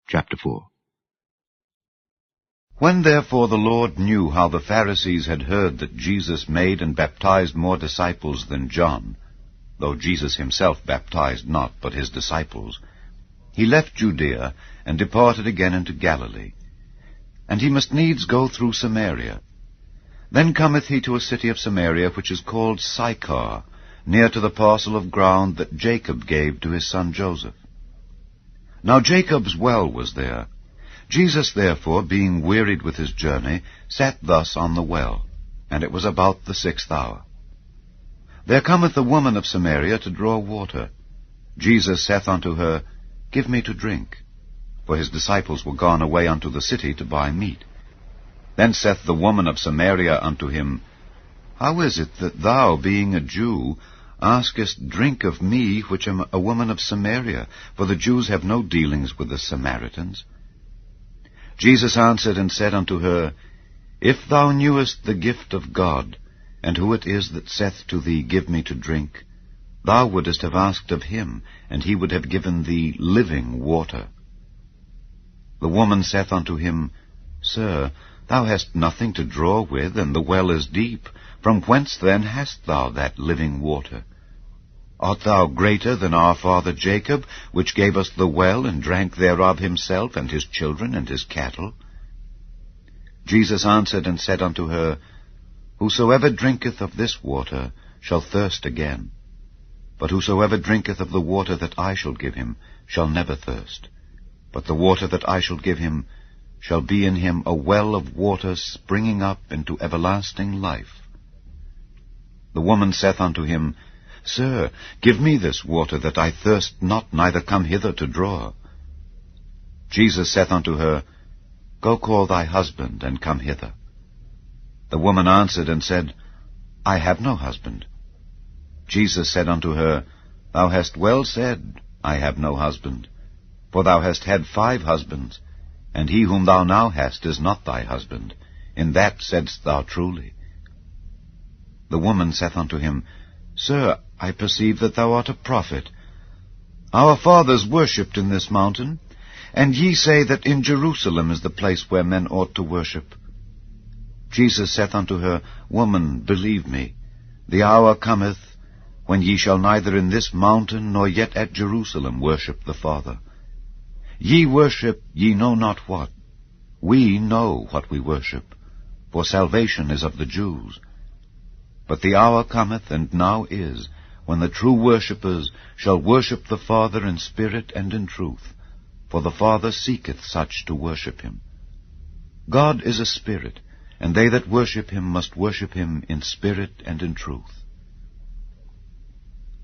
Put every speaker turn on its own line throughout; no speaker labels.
Chapter 4.
When therefore the Lord knew how the Pharisees had heard that Jesus made and baptized more disciples than John, though Jesus himself baptized not but his disciples, he left Judea and departed again into Galilee. And he must needs go through Samaria. Then cometh he to a city of Samaria which is called Sychar, near to the parcel of ground that Jacob gave to his son Joseph. Now Jacob's well was there. Jesus therefore, being wearied with his journey, sat thus on the well, and it was about the 6th hour. There cometh a woman of Samaria to draw water. Jesus saith unto her, Give me to drink. For his disciples were gone away unto the city to buy meat. Then saith the woman of Samaria unto him, How is it that thou, being a Jew, askest drink of me, which am a woman of Samaria? For the Jews have no dealings with the Samaritans. Jesus answered and said unto her, If thou knewest the gift of God, and who it is that saith to thee, Give me to drink, thou wouldest have asked of him, and he would have given thee living water. The woman saith unto him, Sir, thou hast nothing to draw with, and the well is deep. From whence then hast thou that living water? Art thou greater than our father Jacob, which gave us the well, and drank thereof himself, and his children, and his cattle? Jesus answered and said unto her, Whosoever drinketh of this water shall thirst again. But whosoever drinketh of the water that I shall give him shall never thirst. But the water that I shall give him shall be in him a well of water springing up into everlasting life. The woman saith unto him, Sir, give me this water, that I thirst not, neither come hither to draw. Jesus saith unto her, Go call thy husband, and come hither. The woman answered and said, I have no husband. Jesus said unto her, Thou hast well said, I have no husband. For thou hast had 5 husbands, and he whom thou now hast is not thy husband. In that saidst thou truly. The woman saith unto him, Sir, I perceive that thou art a prophet. Our fathers worshipped in this mountain, and ye say that in Jerusalem is the place where men ought to worship. Jesus saith unto her, Woman, believe me, the hour cometh, when ye shall neither in this mountain nor yet at Jerusalem worship the Father. Ye worship ye know not what. We know what we worship, for salvation is of the Jews. But the hour cometh, and now is, when the true worshippers shall worship the Father in spirit and in truth, for the Father seeketh such to worship him. God is a spirit, and they that worship him must worship him in spirit and in truth.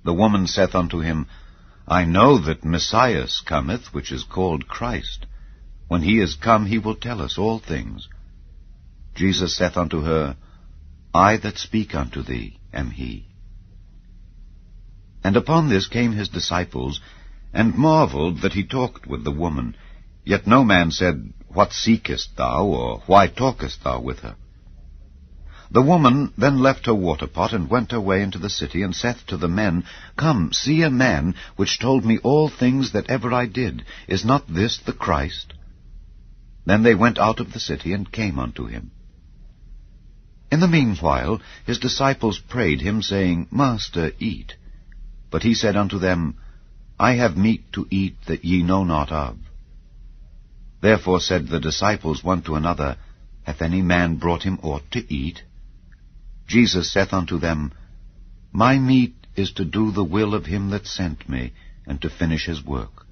The woman saith unto him, I know that Messiah cometh, which is called Christ. When he is come, he will tell us all things. Jesus saith unto her, I that speak unto thee am he. And upon this came his disciples, and marveled that he talked with the woman. Yet no man said, What seekest thou, or why talkest thou with her? The woman then left her water pot, and went her way into the city, and saith to the men, Come, see a man, which told me all things that ever I did. Is not this the Christ? Then they went out of the city, and came unto him. In the meanwhile his disciples prayed him, saying, Master, eat. But he said unto them, I have meat to eat that ye know not of. Therefore said the disciples one to another, Hath any man brought him aught to eat? Jesus saith unto them, My meat is to do the will of him that sent me, and to finish his work.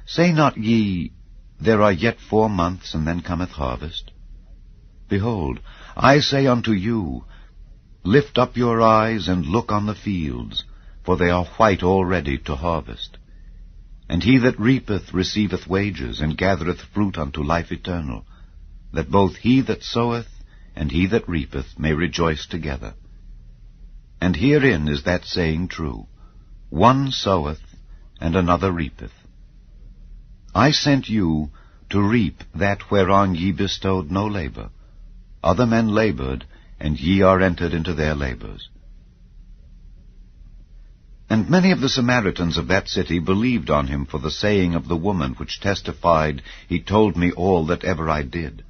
Say not ye, There are yet 4 months, and then cometh harvest? Behold, I say unto you, Lift up your eyes, and look on the fields, for they are white already to harvest. And he that reapeth receiveth wages, and gathereth fruit unto life eternal, that both he that soweth and he that reapeth may rejoice together. And herein is that saying true, One soweth, and another reapeth. I sent you to reap that whereon ye bestowed no labor. Other men labored, and ye are entered into their labors. And many of the Samaritans of that city believed on him for the saying of the woman, which testified, He told me all that ever I did.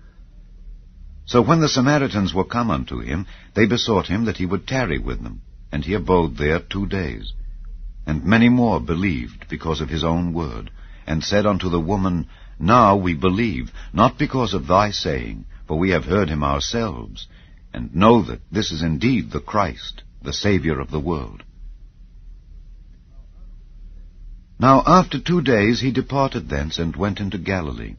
So when the Samaritans were come unto him, they besought him that he would tarry with them, and he abode there 2 days. And many more believed because of his own word, and said unto the woman, Now we believe, not because of thy saying, for we have heard him ourselves, and know that this is indeed the Christ, the Saviour of the world. Now after 2 days he departed thence, and went into Galilee.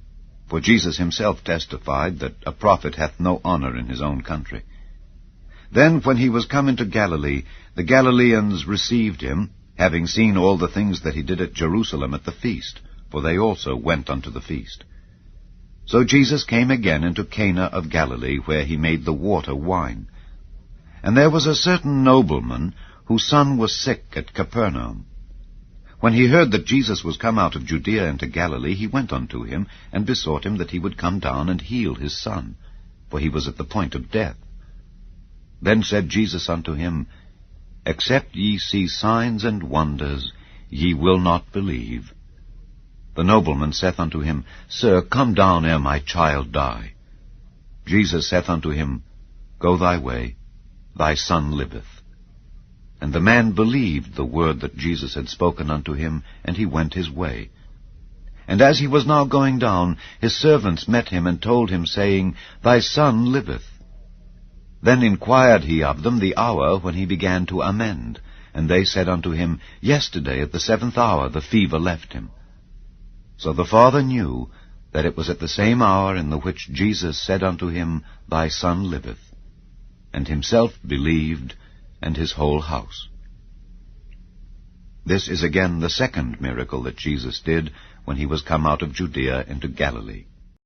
For Jesus himself testified that a prophet hath no honour in his own country. Then when he was come into Galilee, the Galileans received him, having seen all the things that he did at Jerusalem at the feast, for they also went unto the feast. So Jesus came again into Cana of Galilee, where he made the water wine. And there was a certain nobleman, whose son was sick at Capernaum. When he heard that Jesus was come out of Judea into Galilee, he went unto him, and besought him that he would come down and heal his son, for he was at the point of death. Then said Jesus unto him, Except ye see signs and wonders, ye will not believe. The nobleman saith unto him, Sir, come down ere my child die. Jesus saith unto him, Go thy way, thy son liveth. And the man believed the word that Jesus had spoken unto him, and he went his way. And as he was now going down, his servants met him, and told him, saying, Thy son liveth. Then inquired he of them the hour when he began to amend. And they said unto him, Yesterday at the 7th hour the fever left him. So the father knew that it was at the same hour in the which Jesus said unto him, Thy son liveth. And himself believed, and his whole house. This is again the second miracle that Jesus did when he was come out of Judea into Galilee.